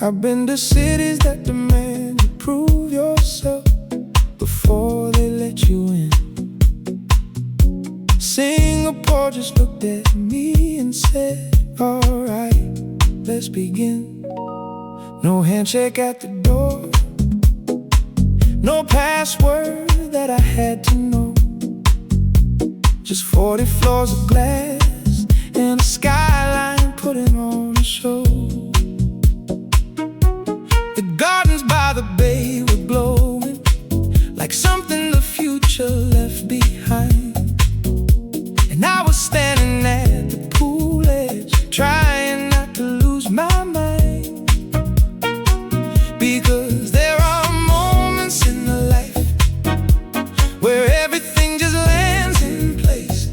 I've been to cities that demand you prove yourself before they let you in. Singapore just looked at me and said, alright, let's begin. No handshake at the door, no password that I had to know. Just 40 floors of glass and a skyline putting on a show. The gardens by the bay were glowing like something the future left behind. And I was standing at the pool edge, trying not to lose my mind. Because there are moments in the life where everything just lands in place.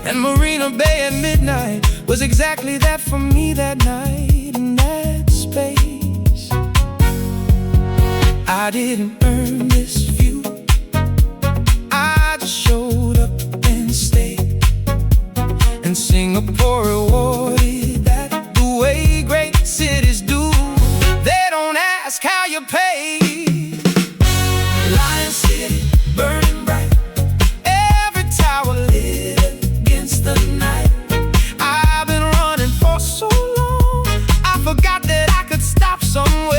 And Marina Bay at midnight was exactly that for me that night in that space. I didn't earn this view, I just showed up and stayed. And Singapore rewarded that the way great cities do. They don't ask how you pay. Lion City, burning bright, every tower lit against the night. I've been running for so long, I forgot that I could stop somewhere.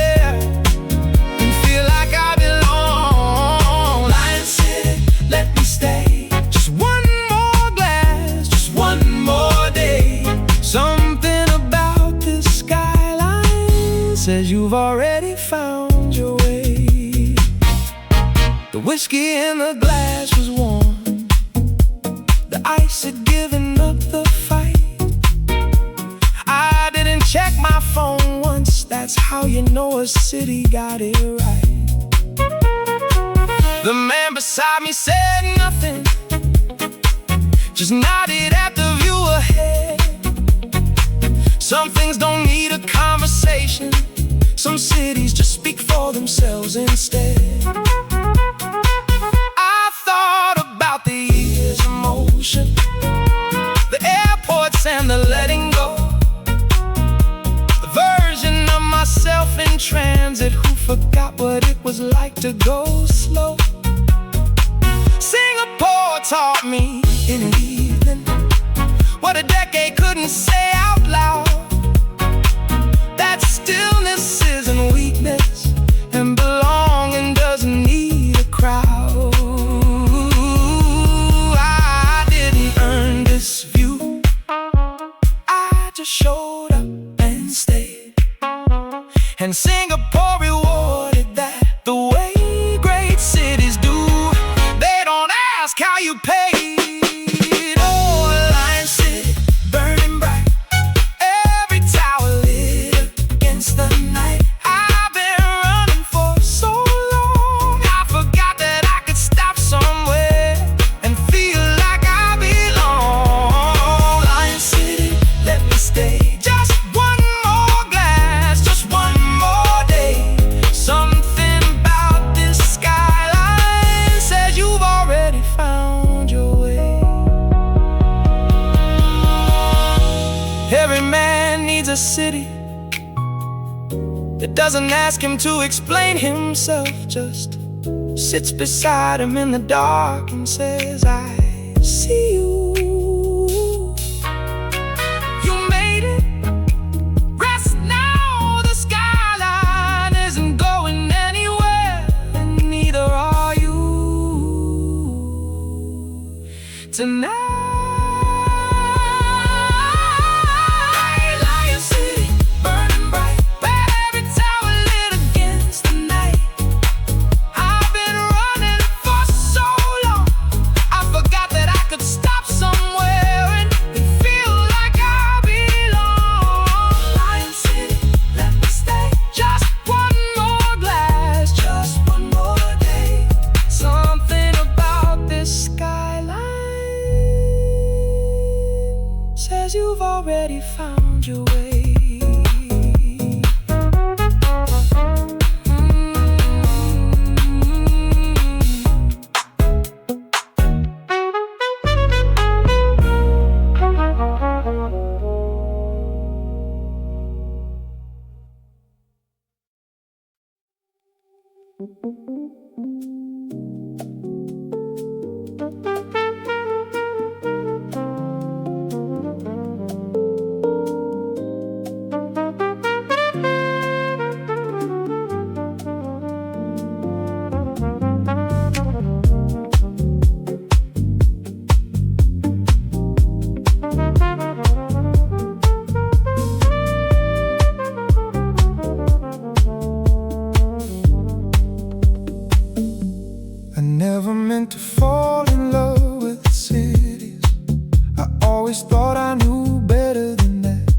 Something about this skyline says you've already found your way. The whiskey in the glass was warm, the ice had given up the fight. I didn't check my phone once, that's how you know a city got it right. The man beside me said nothing, just nodded at the view ahead. Some things don't need a conversation, some cities just speak for themselves instead. I thought about the years of motion, the airports and the letting go, the version of myself in transit who forgot what it was like to go slow. Singapore taught me in an evening what a decade couldn't say out loud. That stillness isn't weakness, and belonging doesn't need a crowd. I didn't earn this view, I just showed up and stayed. And Singapore rewarded that the way great cities do. They don't ask how you pay. Every man needs a city that doesn't ask him to explain himself, just sits beside him in the dark and says, I see you. You made it. Rest now, the skyline isn't going anywhere, and neither are you. Tonight stop your way. To fall in love with cities, I always thought I knew better than that.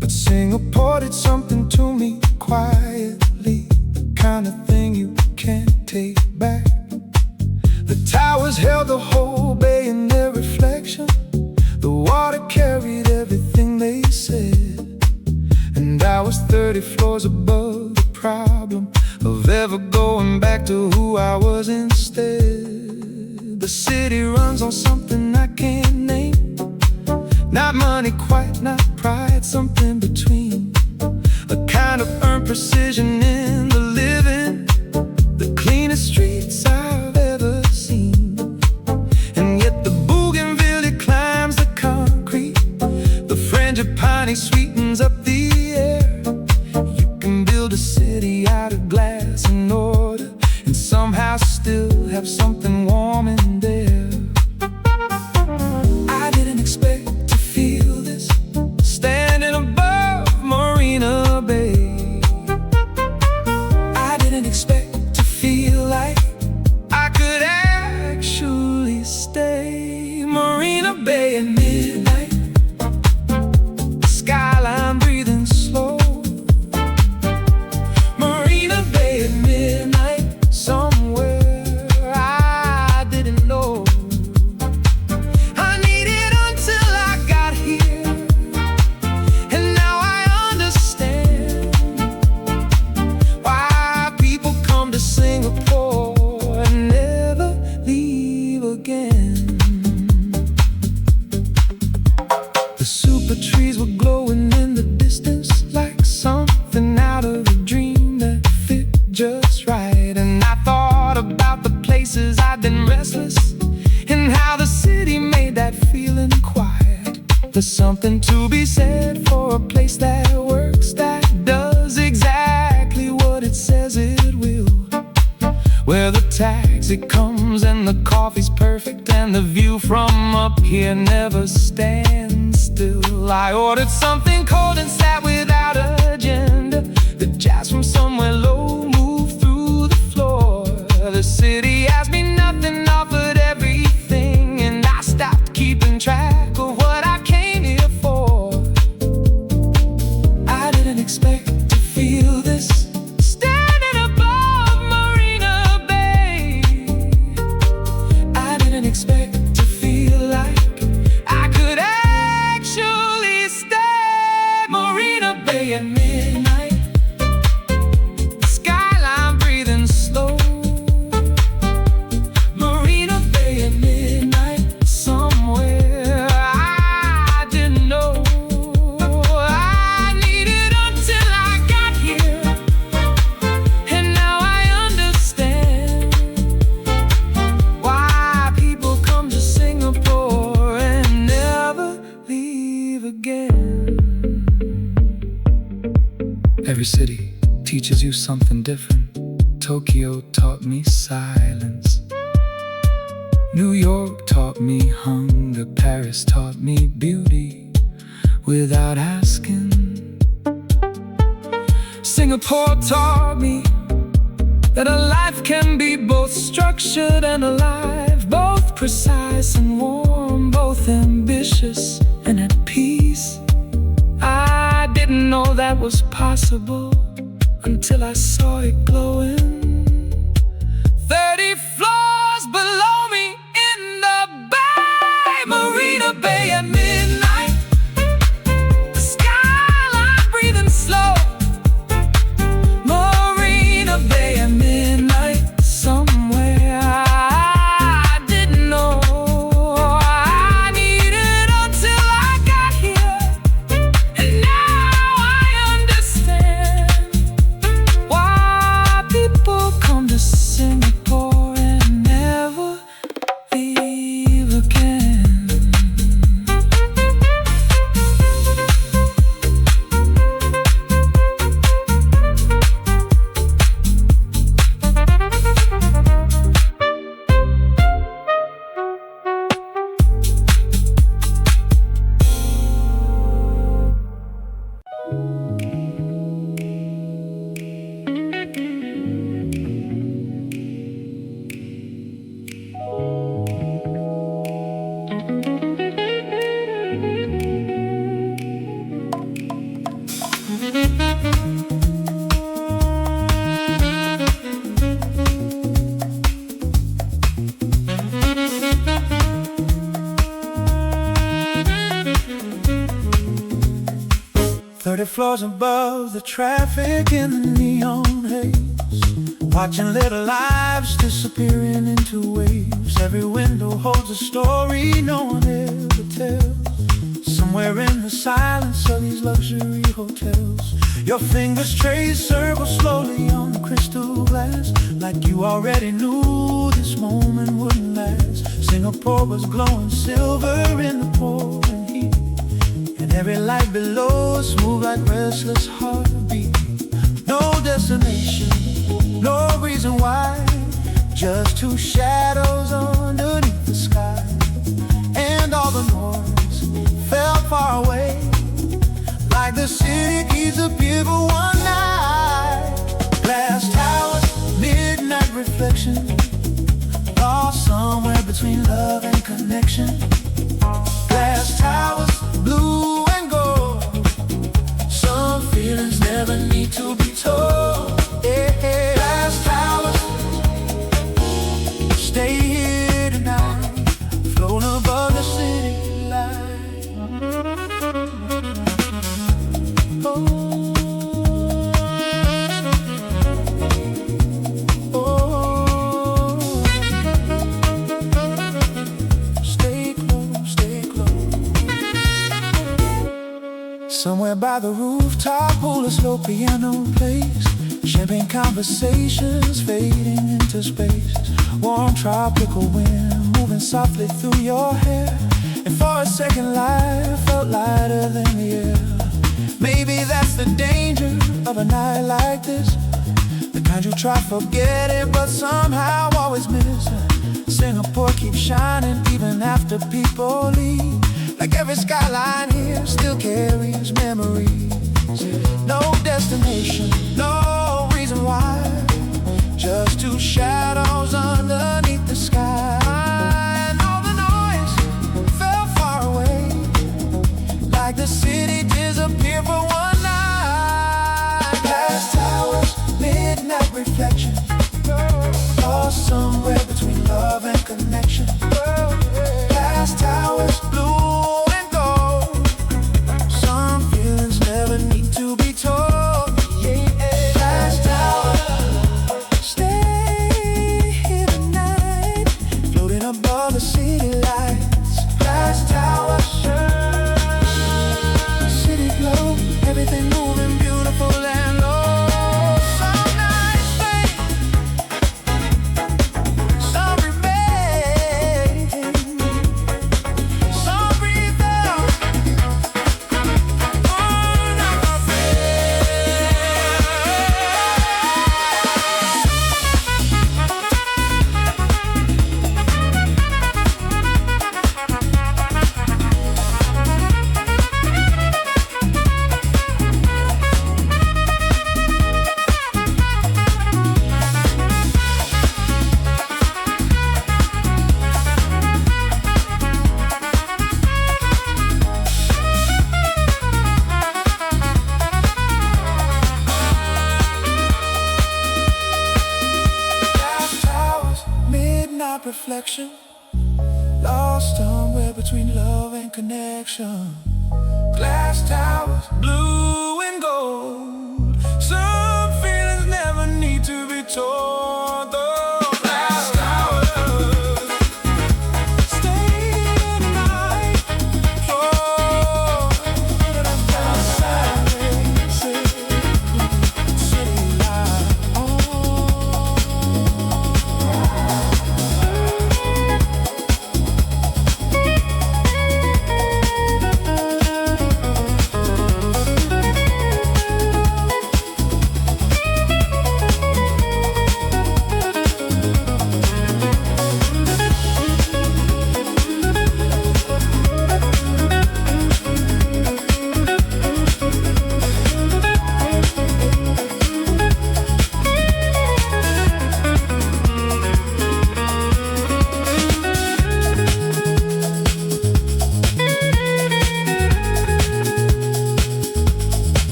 But Singapore did something to me quietly, the kind of thing you can't take back. The towers held the whole bay in their reflection. The water carried everything they said. And I was 30 floors above the problem of ever going back to who I was instead. The city runs on something I can't name. Not money, quite not pride, something between. A kind of earned precision in the living, the cleanest streets I've ever seen. And yet the bougainvillea climbs the concrete, the frangipani sweetens up the air. You can build a city out of glass and order, and somehow still have something warm in there. I didn't expect to feel this, standing above Marina Bay. I didn't expect to feel like I could actually stay. Marina Bay at midnight, Skyline breathing slow. Marina Bay at midnight, somewhere I didn't know. I needed until I got here, and now I understand why people come to Singapore and never leave again. The super trees were glowing in the distance, like something out of a dream that fit just right. And I thought about the places I'd been restless, and how the city made that feeling quiet. There's something to be said for a place that works, that does exactly what it says it will. Where the taxi comes and the coffee's perfect, and the view from up here never stands still. I ordered something cold and sat without agenda. The jazz from somewhere low moved through the floor. The city asked me nothing, offered everything, and I stopped keeping track of what I came here for. I didn't expect to feel this, standing above Marina Bay. I didn't expect to feel like I could actually stay. Marina Bay at midnight, Skyline breathing slow. Marina Bay at midnight, somewhere I didn't know. I needed until I got here, and now I understand why people come to Singapore and never leave again. Every city teaches you something different. Tokyo taught me silence, New York taught me hunger, Paris taught me beauty without asking. Singapore taught me that a life can be both structured and alive, both precise and warm, both ambitious and at peace. I didn't know that was possible until I saw it glowing 30 floors below me in the bay. Marina Bay at midnight, the Floors above, the traffic in the neon haze, watching little lives disappearing into waves. Every window holds a story no one ever tells. Somewhere in the silence of these luxury hotels, your fingers trace circles slowly on the crystal glass, like you already knew this moment wouldn't last. Singapore was glowing silver in the pouring heat, and every light below us moved like restless heartbeat. No destination, no reason why, just two shadows underneath the sky. And all the noise felt far away, like the city disappeared for one night. Glass towers, midnight reflection, lost somewhere between love and connection. Glass towers, blue and gold, some feelings never need to be told. Yeah. Glass towers, stay here tonight, float above the city light. Oh. Somewhere by the rooftop, pull a slow piano plays, champagne conversations fading into space. Warm tropical wind moving softly through your hair, and for a second life felt lighter than the air. Maybe that's the danger of a night like this, the kind you try forgetting but somehow always miss. Singapore keeps shining even after people leave, like every skyline here still carries memories. No destination, no reason why, just two shadows underneath the sky. And all the noise fell far away, like the city disappeared for one night. Glass towers, midnight reflection, lost somewhere between love and connection. Glass towers, blue, never need to be told. Yeah. Glass tower, stay here tonight, floating above the city lights. Glass tower, city glow, everything moving beautiful and low. Some nights fade, some remain, some breathe out. Reflection, lost somewhere between love and connection. Glass towers, blue and gold, some feelings never need to be told. Those glass towers, stay tonight, oh, city light.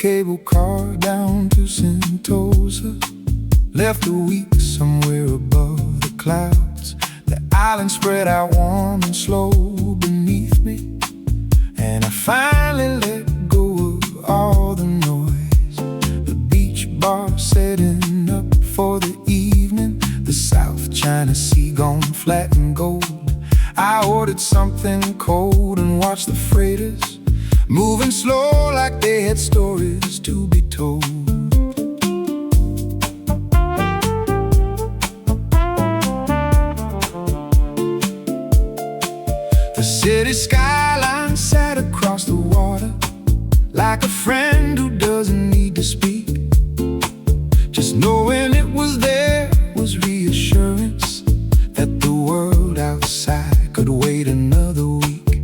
cable car down to Sentosa. Left a week somewhere above the clouds. The island spread out warm and slow beneath me, and I finally let go of all the noise. The beach bar setting up for the evening, the South China Sea gone flat and gold. I ordered something cold and watched the freighters moving slow like they had stories to be told. The city skyline sat across the water like a friend who doesn't need to speak. Just knowing it was there was reassurance that the world outside could wait another week.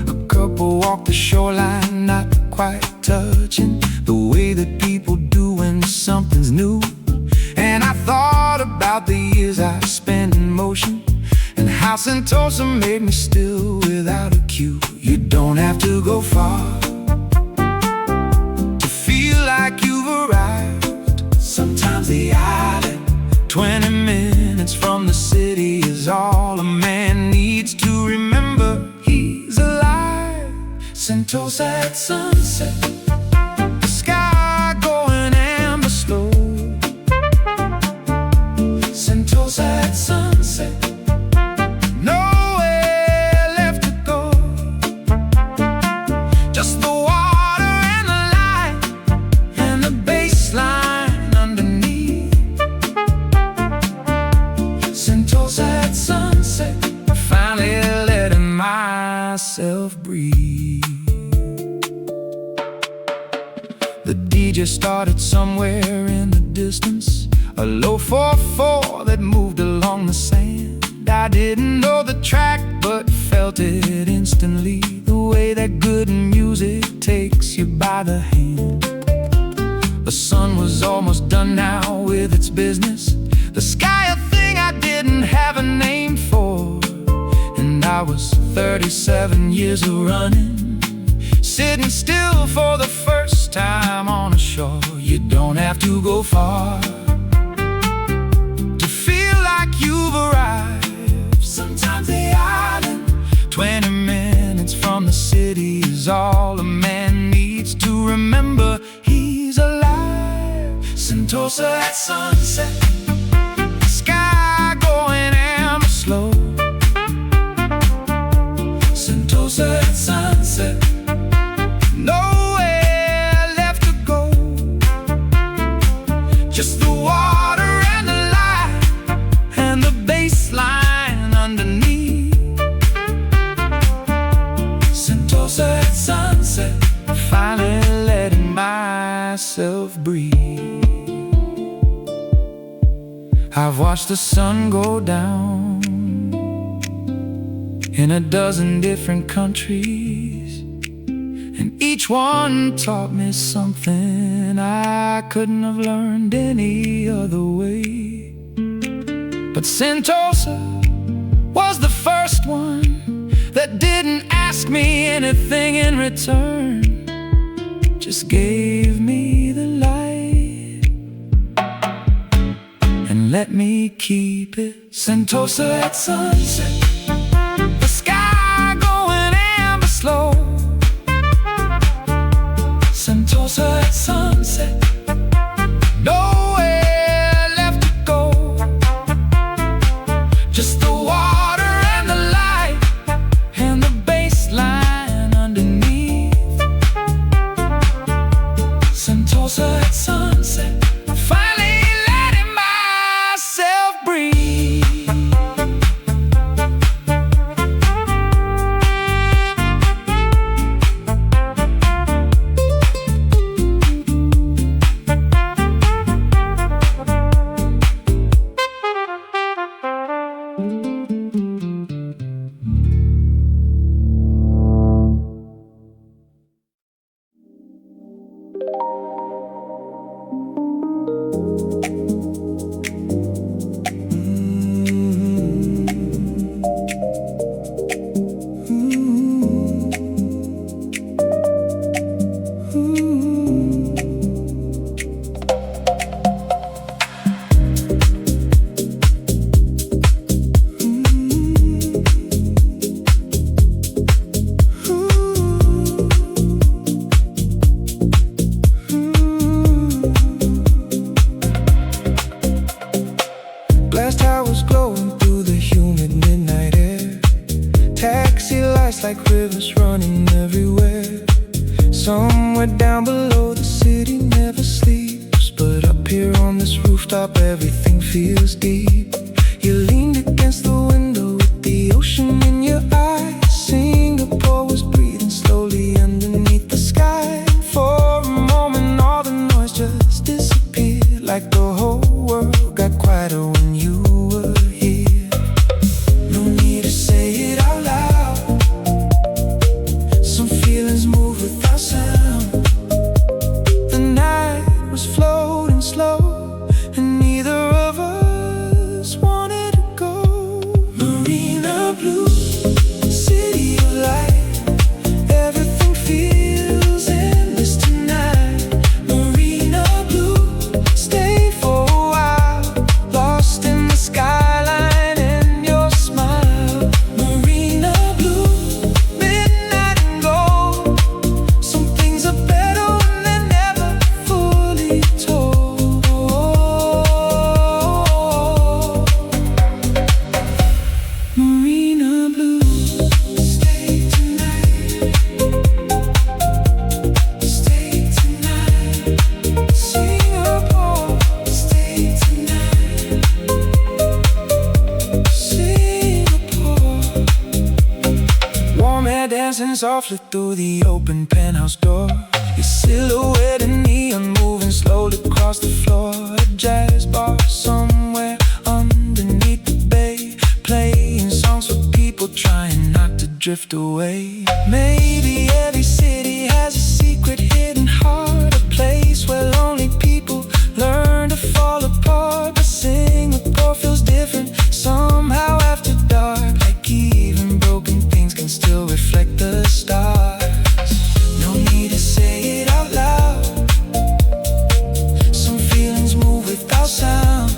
A couple walked the shoreline, not quite touching, the way that people do when something's new. And I thought about the years I spent in motion, and how Sentosa made me still without a cue. You don't have to go far to feel like you've arrived. Sometimes the island, 20 minutes from the city, is all a man needs to remember he's alive. Sentosa at sunset, the sky going amber slow. Sentosa at sunset, nowhere left to go. Just the water and the light and the bass line underneath. Sentosa at sunset, finally letting myself breathe. The DJ started somewhere in the distance, a low 4/4 that moved along the sand. I didn't know the track but felt it instantly, the way that good music takes you by the hand. The sun was almost done now with its business, the sky a thing I didn't have a name for. And I was 37 years of running, sitting still for the first time on a shore. You don't have to go far to feel like you've arrived. Sometimes the island, 20 minutes from the city, is all a man needs to remember he's alive. Sentosa at sunset, sky going amber slow. Sentosa at sunset, nowhere left to go. Just the water and the light and the bass line underneath. Sentosa at sunset, finally letting myself breathe. I've watched the sun go down in a dozen different countries, and each one taught me something I couldn't have learned any other way. But Sentosa was the first one that didn't ask me anything in return, just gave me the light and let me keep it. Sentosa at sunset, the sky going amber slow. Sentosa at sunset, nowhere left to go. Just the water and the light and the bass line underneath. Sentosa at sunset, finally letting myself breathe. rooftop, everything feels deep. You leaned against the window with the ocean in your eyes. Singapore was breathing slowly underneath the sky. For a moment all the noise just disappeared, like the whole world got quieter when you were here. No need to say it out loud. Some feelings move without sound. The night was floating slow, and neither of us wanted to go. Marina Blue, city of light, everything feels endless tonight. Marina Blue, stay for a while, lost in the skyline and your smile. Marina Blue, midnight and gold. Some things are better when they're never fully told. Marina Blue, stay tonight. Stay tonight. Singapore, stay tonight. Singapore. Warm air dancing softly through the open penthouse door. Your silhouette in neon moving slowly across the floor. A jazz bar somewhere underneath the bay, playing songs for people trying not to drift away. Maybe every city has a secret hidden heart, a place where lonely people learn to fall apart. But Singapore feels different somehow after dark, like even broken things can still reflect the stars. No need to say it out loud. Some feelings move without sound.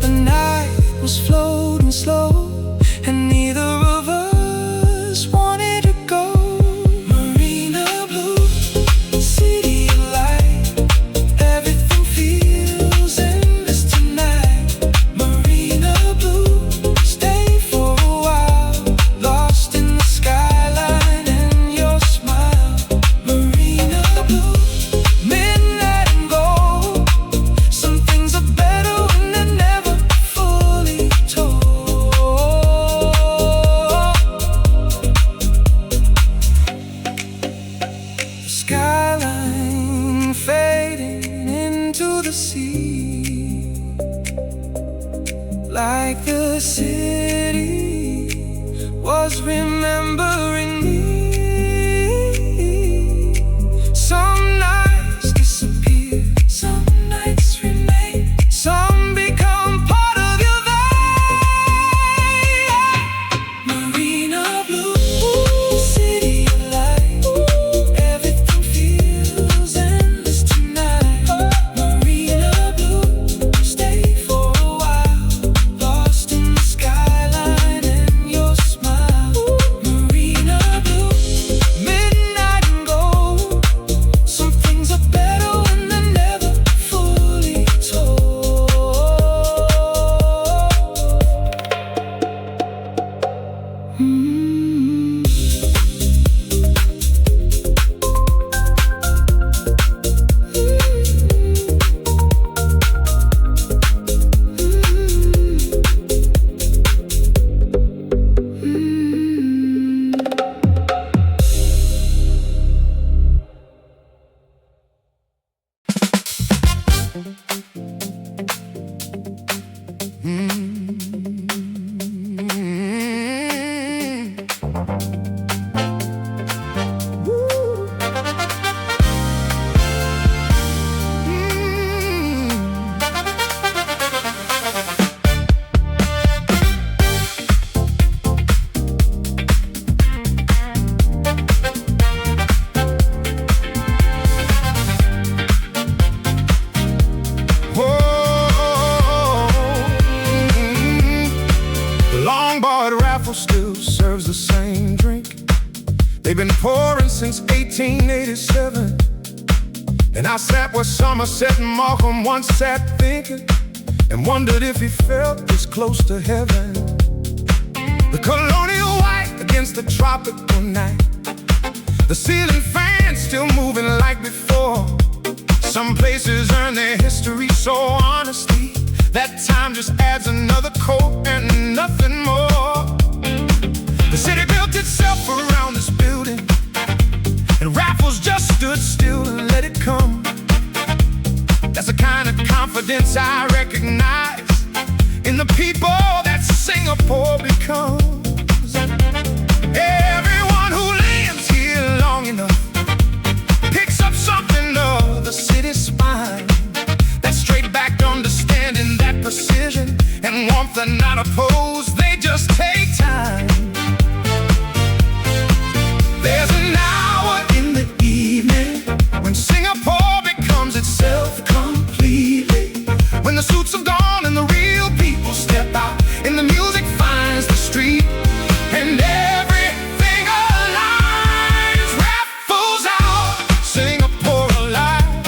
The night was floating slow, and neither of us wanted to go. Marina Blue, city of light, everything feels endless tonight. Marina Blue, stay for a while, lost in the skyline and your smile. Marina Blue, midnight and gold. Some things are better when they're never fully told. The skyline fading into the sea, like the city was remembering me. Some nights disappear, some nights remain, some become part of your vibe. Marina Blue, city of light, everything feels endless tonight. Marina Blue, stay for a while, lost in the skyline and your smile. Marina Blue, midnight and gold. Some things are better when they're never fully told. The Longboard at Raffles still serves the same drink. They've been pouring since 1887. And I sat where Somerset and Markham once sat thinking, and wondered if he felt this close to heaven. The colonial white against the tropical night, the ceiling fan still moving like before. Some places earn their history so honestly that time just adds another coat and nothing more. The city built itself around this building, and Raffles just stood still and let it come. That's the kind of confidence I recognize in the people that Singapore becomes. Everyone who lands here long enough picks up something of the city's spine. That straight-backed understanding, that precision and warmth are not opposed, they just take time. There's an hour in the evening when Singapore becomes itself completely. When the suits have gone and the real people step out, and the music finds the street, and everything aligns. Raffles Hour, Singapore alive.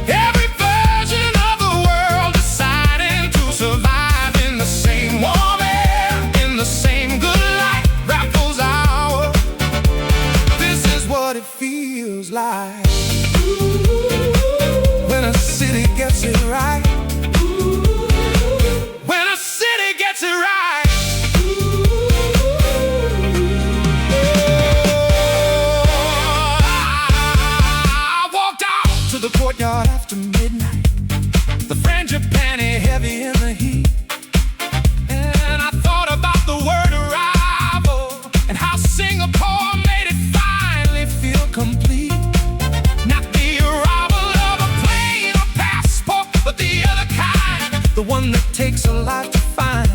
Every version of the world deciding to survive in the same warm air, in the same good light. Raffles Hour, this is what it feels like when a city gets it right. When a city gets it right. I walked out to the courtyard after midnight, the frangipani heavy in the heat, and I thought about the word arrival and how Singapore made it finally feel complete. Not the arrival of a plane or passport, but the other kind, the one that takes a lot to find.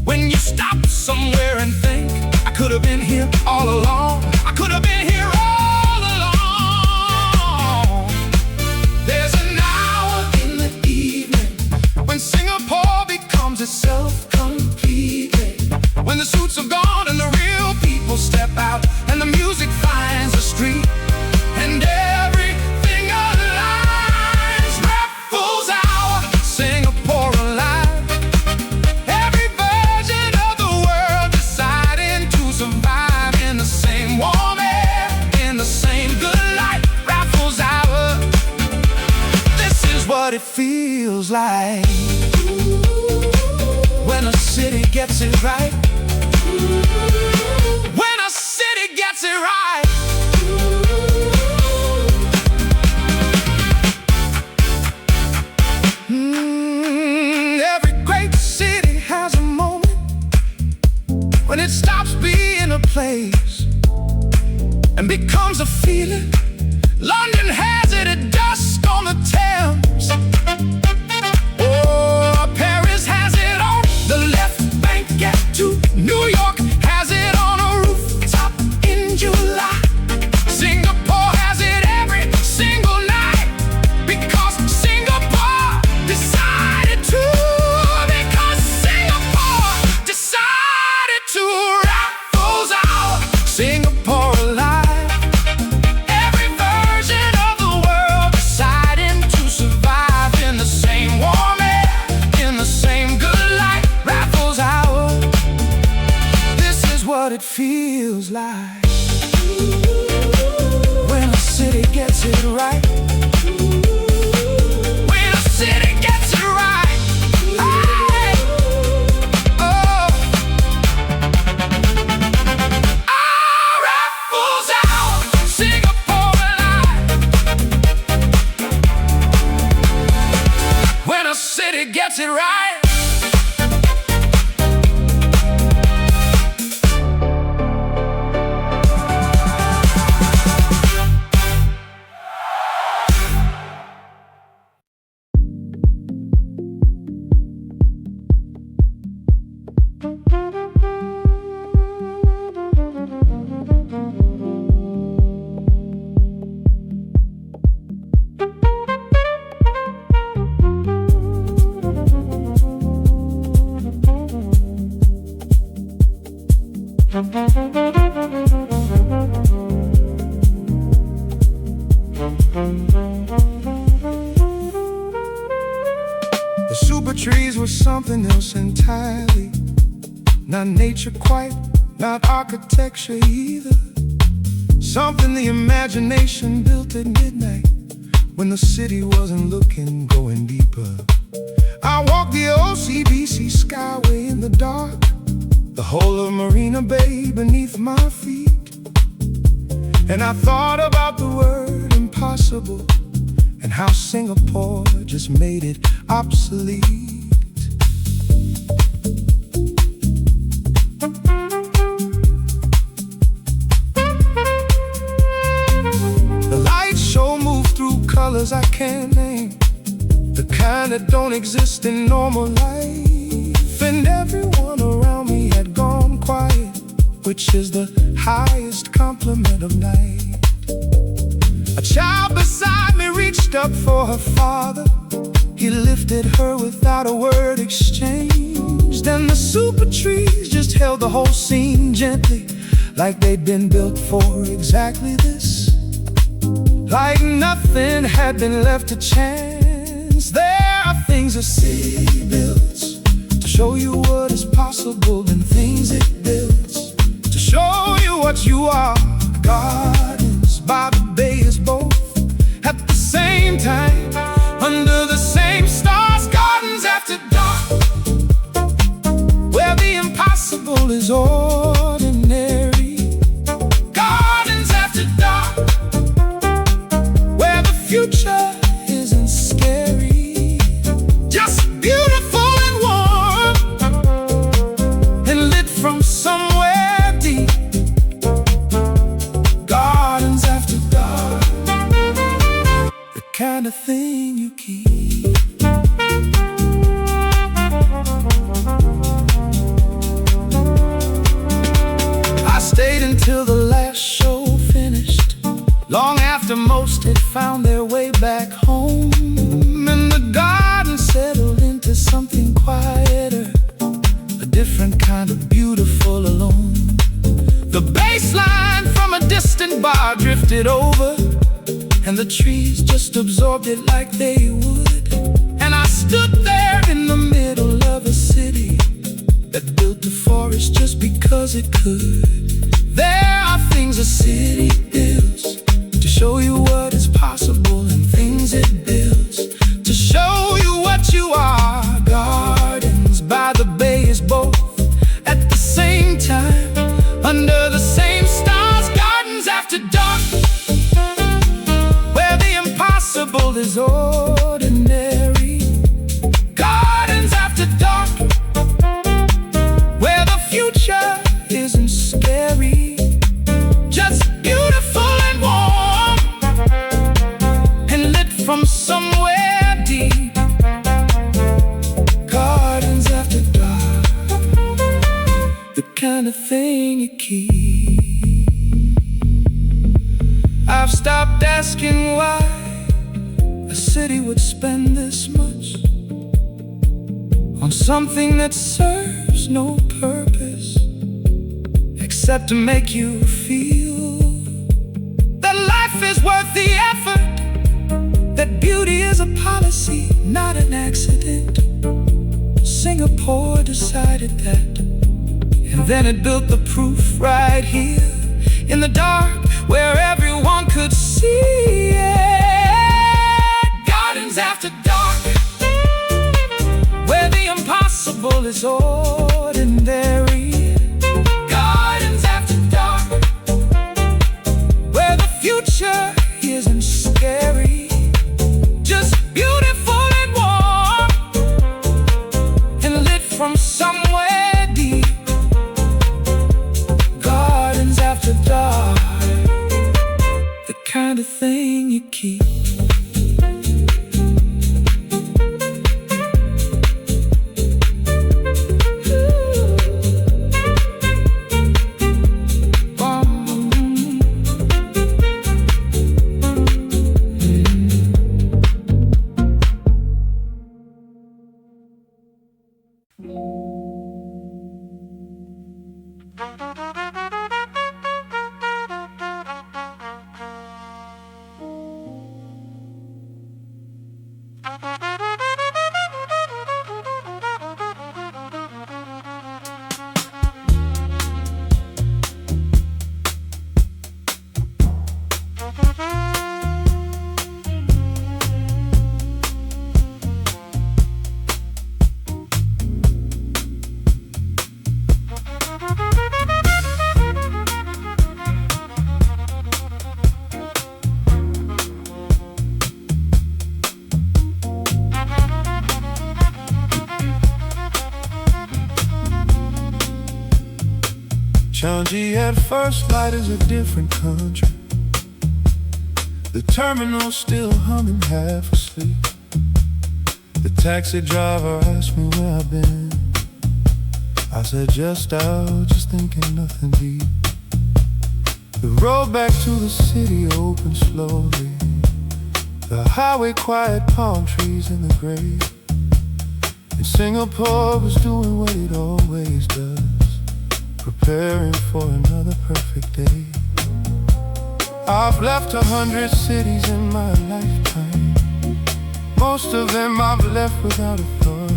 When you stop somewhere and think, I could have been here all along, I could have been here all along. There's an hour in the evening when Singapore becomes itself completely. When the suits have gone and the real people step out, and the music finds the street, and everything aligns. Raffles Hour, Singapore alive. Every version of the world deciding to survive in the same warm air, in the same good light. Raffles Hour, this is what it feels like when a city gets it right. When a city gets it right. Every great city has a moment when it stops being a place and becomes a feeling. London has it at dusk on the Thames. Oh, Paris has it on the left bank at 2. New York has it on a rooftop in July. Singapore has it every single night because Singapore decided to. Because Singapore decided to. Raffles Hour, Singapore alive. Every version of the world deciding to survive in the same warm air, in the same good light. Raffles Hour, this is what it feels like when a city gets it right. When a city gets it right. Hey. Oh. Raffles Hour, Singapore alive. When a city gets it right. The super trees were something else entirely. Not nature quite, not architecture either. Something the imagination built at midnight when the city wasn't looking, going deeper. I walked the OCBC Skyway in the dark, the whole of Marina Bay beneath my feet. And I thought about the word impossible, and how Singapore just made it obsolete. The light show moved through colors I can't name, the kind that don't exist in normal life. And everyone around me had gone quiet, which is the highest compliment of night. A child beside me reached up for her father. He lifted her without a word exchanged. And the super trees just held the whole scene gently, like they'd been built for exactly this. Like nothing had been left to chance. There are things a city builds to show you what is possible, and things it builds to show you what you are. Gardens by the bay is both at the same time, under the same stars. Gardens after dark, where the impossible is ordinary. Gardens after dark, where the future isn't scary, just beautiful and warm, and lit from somewhere deep. Gardens after dark, the kind of thing you keep. I stayed until the last show finished, long after most had found their way back home. And the garden settled into something quieter, a different kind of beautiful alone. The bass line from a distant bar drifted over, and the trees just absorbed it like they would. And I stood there in the middle of a city that built a forest just because it could. There are things a city builds to show you what is possible, and things it builds to show you what you are. Gardens by the bay is both at the same time, under the same stars. Gardens after dark, where the impossible is ordinary. Gardens after dark, where the future isn't scary, just beautiful and warm, and lit from somewhere deep. Gardens after dark, the kind of thing you keep. I've stopped asking why a city would spend this much on something that serves no purpose, except to make you feel that life is worth the effort, that beauty is a policy, not an accident. Singapore decided that, and then it built the proof right here in the dark, where everyone could see it. Gardens after dark, where the impossible is ordinary. Gardens after dark, where the future isn't scary, just beautiful and warm, and lit from somewhere deep. Gardens after dark, the kind of thing you keep. Changi at first light is a different country. The terminal's still humming, half asleep. The taxi driver asked me where I've been. I said just out, just thinking nothing deep. The road back to the city opened slowly. The highway quiet, palm trees in the gray. And Singapore was doing what it always does, preparing for another perfect day. I've left 100 cities in my lifetime. Most of them I've left without a thought.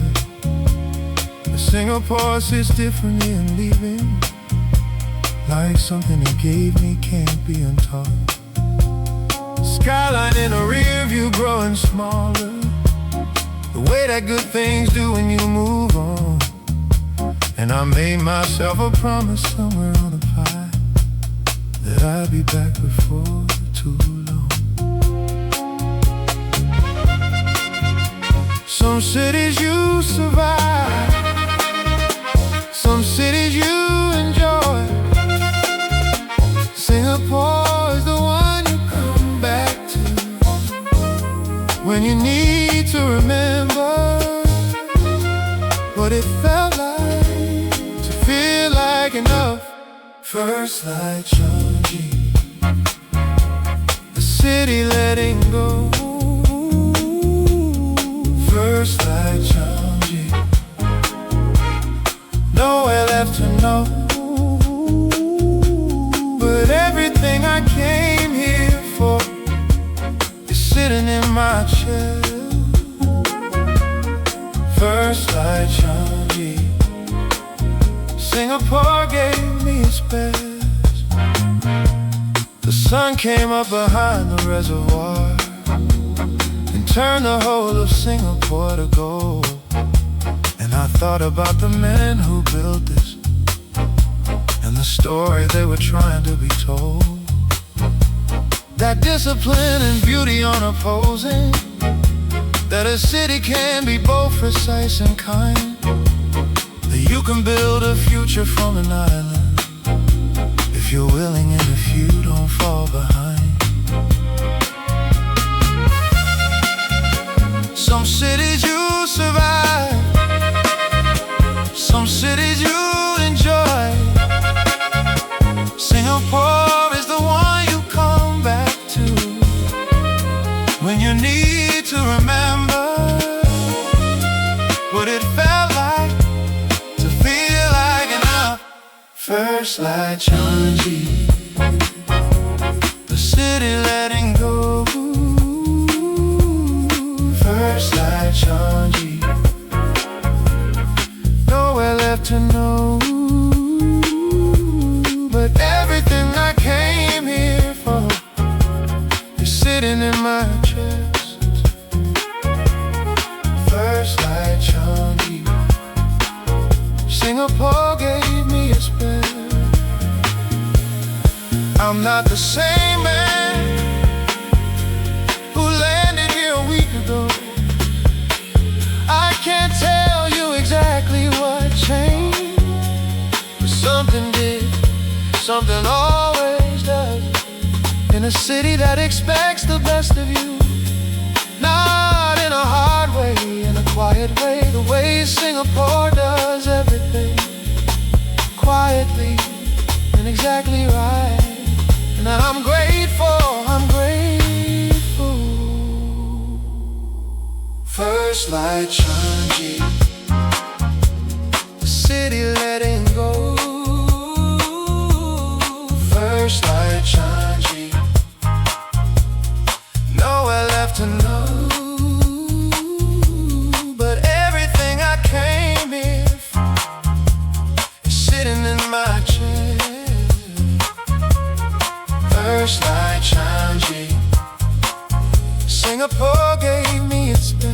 But Singapore sits differently in leaving, like something it gave me can't be untaught. Skyline in a rear view growing smaller, the way that good things do when you move on. And I made myself a promise somewhere on a pie that I'd be back before too long. Some cities you survive, some cities you enjoy. Singapore is the one you come back to when you need to remember what it felt like to feel like enough. First light Changi, the city letting go. First light Changi, nowhere left to know. But everything I came here for is sitting in my chair. First light Changi, Singapore gave me its best. The sun came up behind the reservoir and turned the whole of Singapore to gold. And I thought about the men who built this and the story they were trying to be told. That discipline and beauty unopposing, that a city can be both precise and kind, that you can build a future from an island if you're willing and if you don't fall behind. Some cities you survive, some cities you enjoy. Singapore is the one you come back to when you need to remember what it felt like to feel like enough. First light Changi, the city letting go. First light Changi, nowhere left to know. But everything I came here for is sitting in my chest. First light Changi, Singapore gave me its best. I'm not the same man who landed here a week ago. I can't tell you exactly what changed, but something did, something always does. In a city that expects the best of you, not in a hard way, in a quiet way, the way Singapore does everything quietly and exactly right. And I'm grateful, I'm grateful. First light Changi, the city letting go. First light Changi, nowhere left to know. But everything I came here for is sitting in my chair. First light Changi, Singapore gave me its best.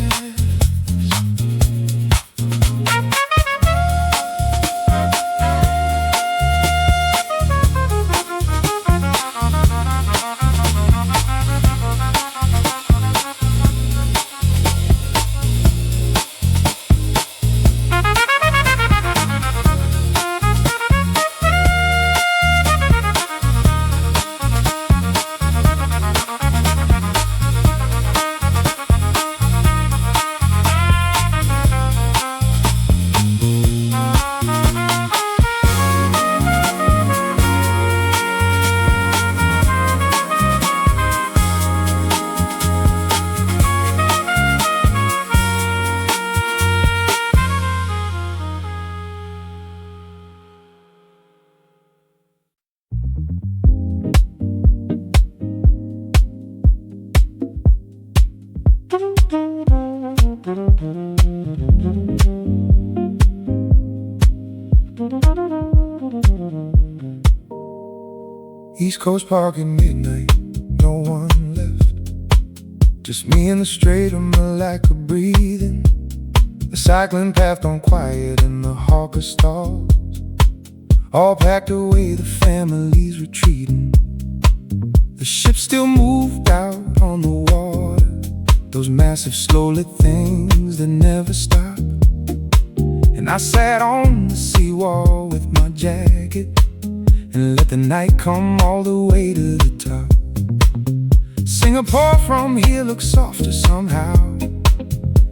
East Coast Park at midnight, no one left. Just me in the straight of my lack of breathing. The cycling path gone quiet and the hawker stalls all packed away, the family's retreating. The ship still moved out on the water, those massive slow-lit things that never stop. And I sat on the seawall with my jacket and let the night come all the way to the top. Singapore from here looks softer somehow,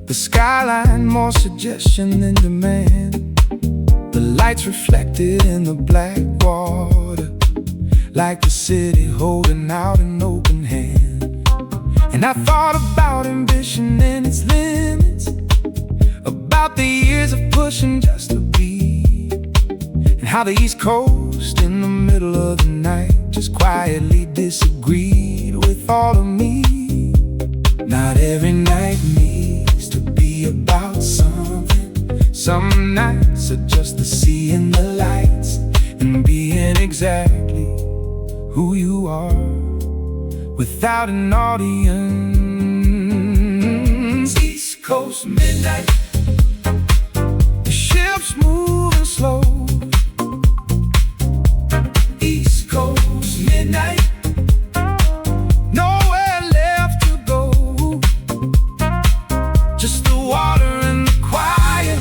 the skyline more suggestion than demand. The lights reflected in the black water, like the city holding out an open hand. And I thought about ambition and its limits, about the years of pushing just to be, and how the East Coast in the middle of the night just quietly disagreed with all of me. Not every night needs to be about something. Some nights are just the sea and the lights, and being exactly who you are without an audience. East Coast midnight, the ship's moving slow. East Coast midnight, nowhere left to go. Just the water and the quiet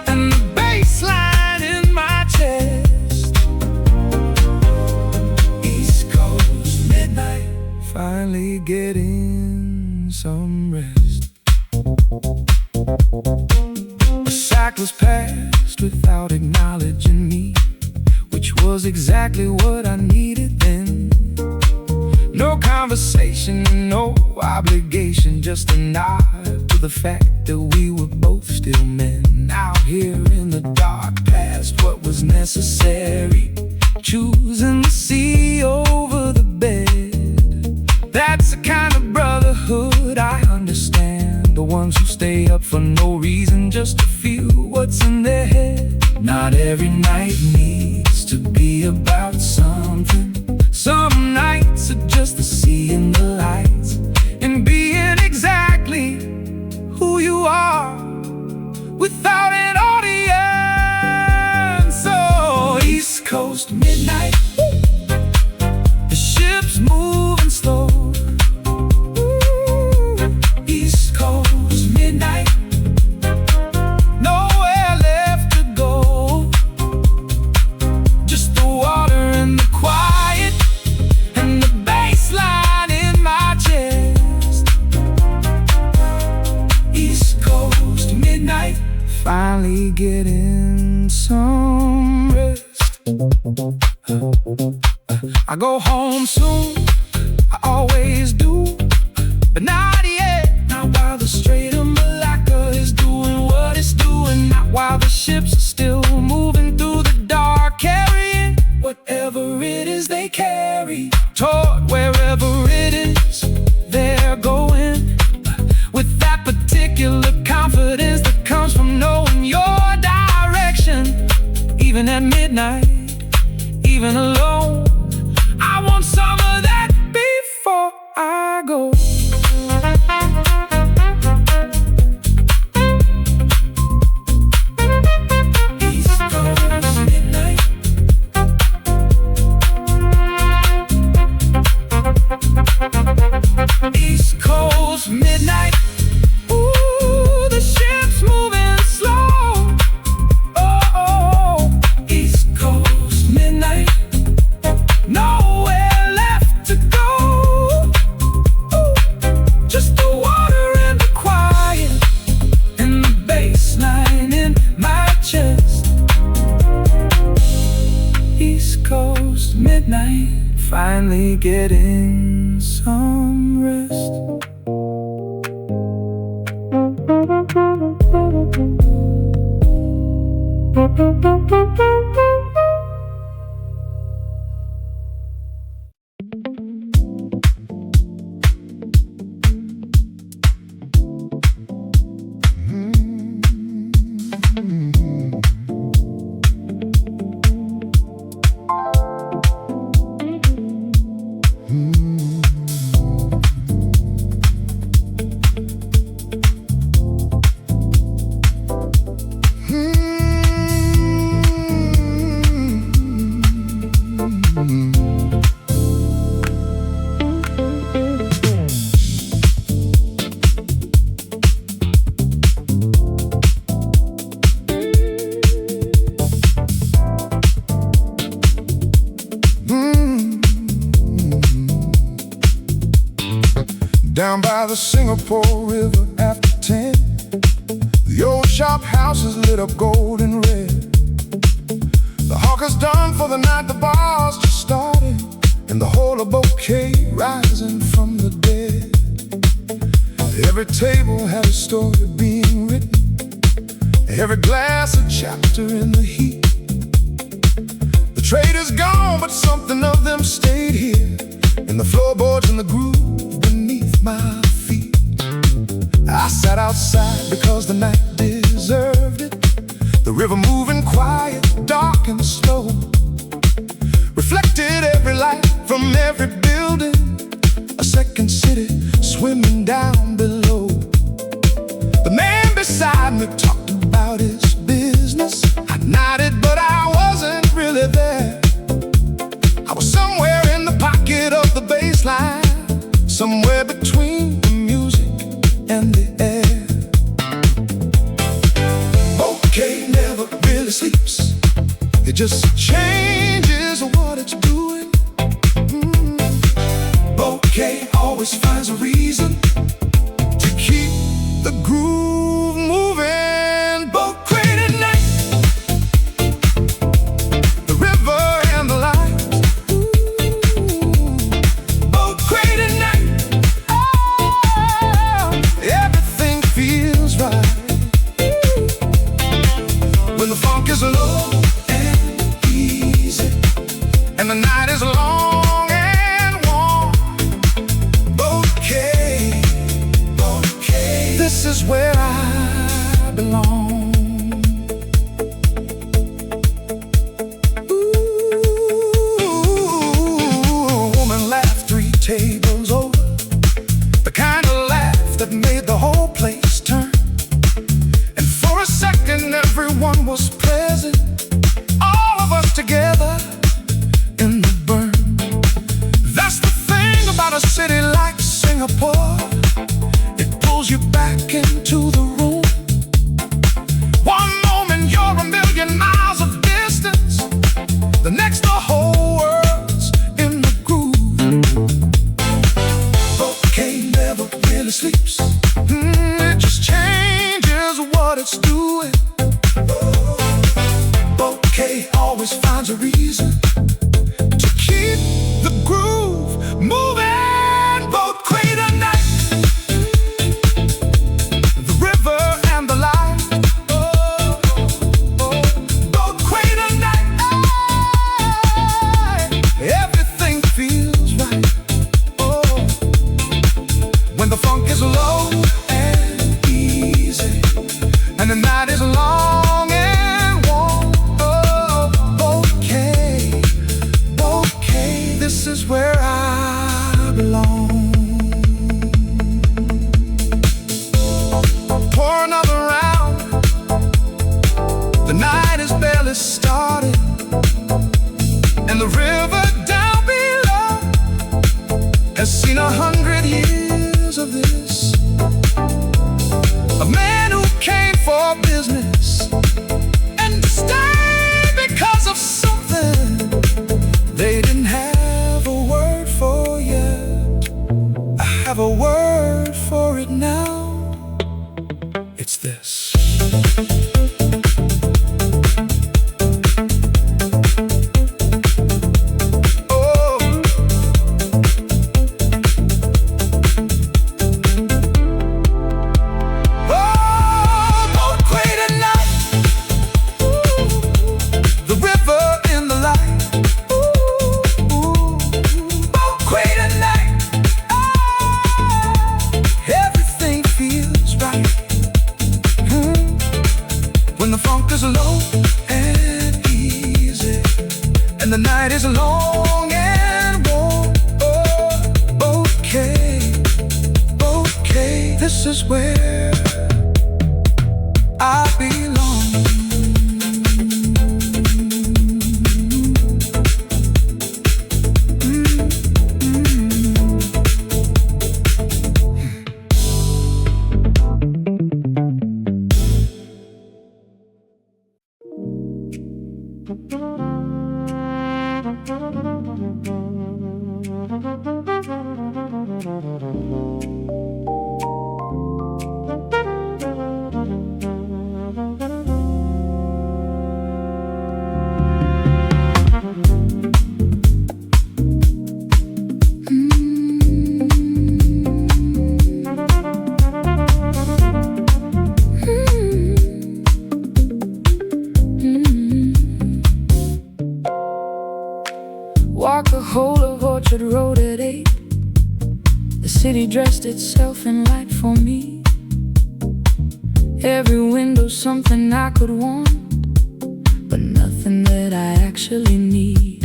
and the bass line in my chest. East Coast midnight, finally getting some rest. A cyclist passed without acknowledging me, which was exactly what I needed then. No conversation, no obligation, just a nod to the fact that we were both still men. Out here in the dark, past what was necessary, choosing the sea over the bed. That's the kind of brotherhood I understand, the ones who stay up for no reason just to feel what's in their head. Not every night needs to be about something. Some nights are just the sea and the lights, and being exactly who you are without an audience. So East Coast midnight, the ship's moving slow. East Coast midnight, nowhere left to go. Just the water and the quiet and the bass line in my chest. East Coast midnight, finally getting some rest. I go home soon, I always do, but not yet. Not while the Strait of Malacca is doing what it's doing. Not while the ships are still moving through the dark, carrying whatever it is they carry toward wherever it is they're going, with that particular confidence that comes from knowing your direction. Even at midnight, even alone, I want some of that before I go. East Coast midnight, East Coast midnight. Ooh, the ship's moving slow. Oh, oh. East Coast midnight, nowhere left to go. Ooh, just the water and the quiet and the bass line in my chest. East Coast midnight, finally getting some rest. the Singapore River after 10. The old shop houses lit up gold and red. The hawkers done for the night, the bars just started, and the whole of Quay rising from the dead. Every table had a story being written, every glass a chapter in the heat. The traders gone, but something of them stayed here, in the floorboards and the groove beneath my feet. I sat outside because the night deserved it. The river moving quiet, dark and slow, reflected every light from every building, a second city swimming down below. The man beside me talked about his business. I nodded, but I wasn't really there. I was somewhere in the pocket of the bass line, somewhere between the music and the air. Quay never really sleeps, it just changes what it's doing. Quay always finds a reason to keep the groove moving. Quay tonight, the river and the light. Quay tonight, oh, everything feels right. When the funk is low and easy, and the night is long and warm. Quay, this is where I belong. Ooh, woman laughed 3 tables over, the kind of laugh that made the whole place turn. And for a second everyone was present, all of us together in the burn. That's the thing about a city like Singapore, it pulls you back into the room. One moment you're a million miles of distance, the next the whole world's in the groove. Quay never really sleeps, it just changes what it's doing. Quay always finds a reason to keep the groove moving. Quay tonight, the river and the light. Quay tonight, everything feels right. When the funk is low and easy, and the night is long and warm. Quay, this is where I belong. Pour another round, the night is barely started, and the river down below has seen 100 years of this. A man who came for business and stayed because of something they didn't have a word for yet. I have a word for it now. It's this. Oh. Oh, Quay tonight, the river in the light. Quay tonight, everything feels right. When the funk is low and easy, and the night is long and warm. Quay, this is where I belong. city dressed itself in light for me. Every window something I could want, but nothing that I actually need.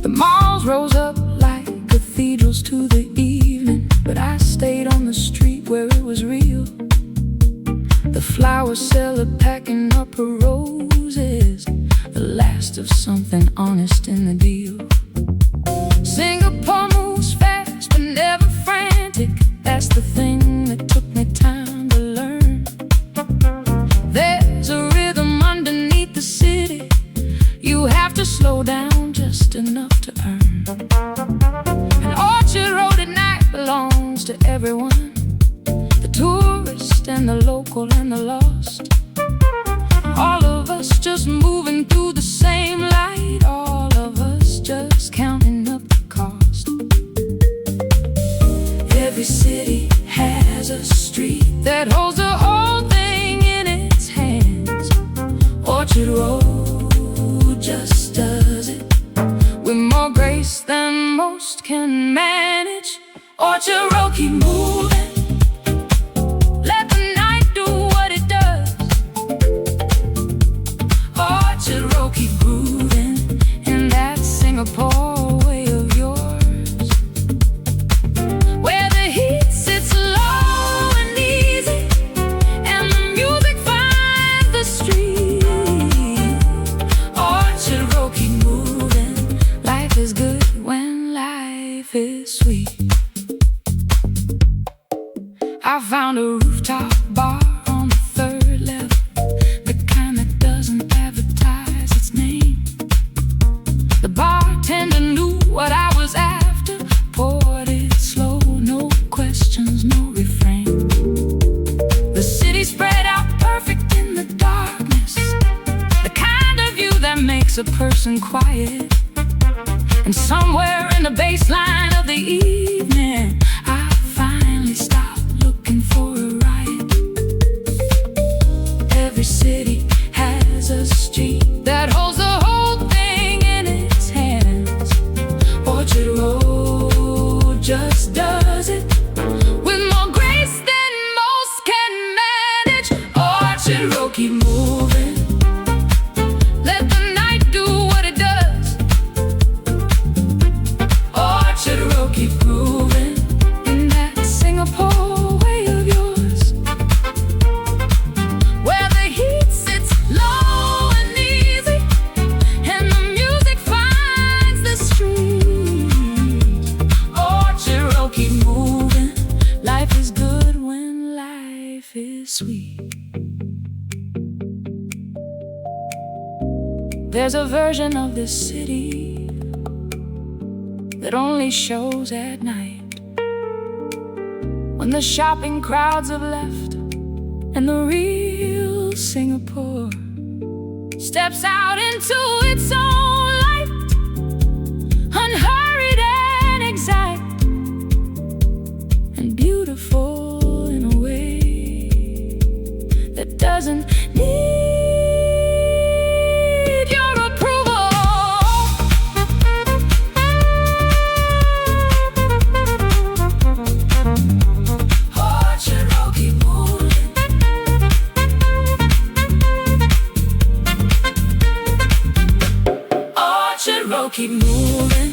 The malls rose up like cathedrals to the evening, but I stayed on the street where it was real. The flower seller packing up her roses, the last of something honest in the deal. Singapore moves fast but never frantic. That's the thing that took me time to learn. There's a rhythm underneath the city. You have to slow down just enough to earn. And Orchard Road at night belongs to everyone, the tourist and the local and the lost. All of us just moving through the same light, all of us just counting up the cost. Every city has a street that holds the whole thing in its hands. Orchard Road just does it with more grace than most can manage. Orchard Road, keep moving. Let the night do what it does. Orchard Road, keep grooving in that Singapore way of yours, where the heat sits low and easy and the music finds the street. Orchard Road, keep moving. Life is good when life is sweet. I found a rooftop bar on the 3rd level, the kind that doesn't advertise its name. The bartender knew what I was after, poured it slow, no questions, no refrain. The city spread out perfect in the darkness, the kind of view that makes a person quiet. And somewhere in the baseline of the evening, I finally stopped looking for a ride. Every city has a street that holds the whole thing in its hands. Orchard Road just does it with more grace than most can manage. Orchard Road, keep moving. Let the night do what it does. Orchard Road, keep grooving in that Singapore way of yours, where the heat sits low and easy and the music finds the street. Orchard Road, keep moving. Life is good when life is sweet. There's a version of this city that only shows at night, when the shopping crowds have left and the real Singapore steps out into its own light, unhurried and exact, and beautiful in a way that doesn't need your approval. Orchard Road, keep moving. Orchard Road, keep moving.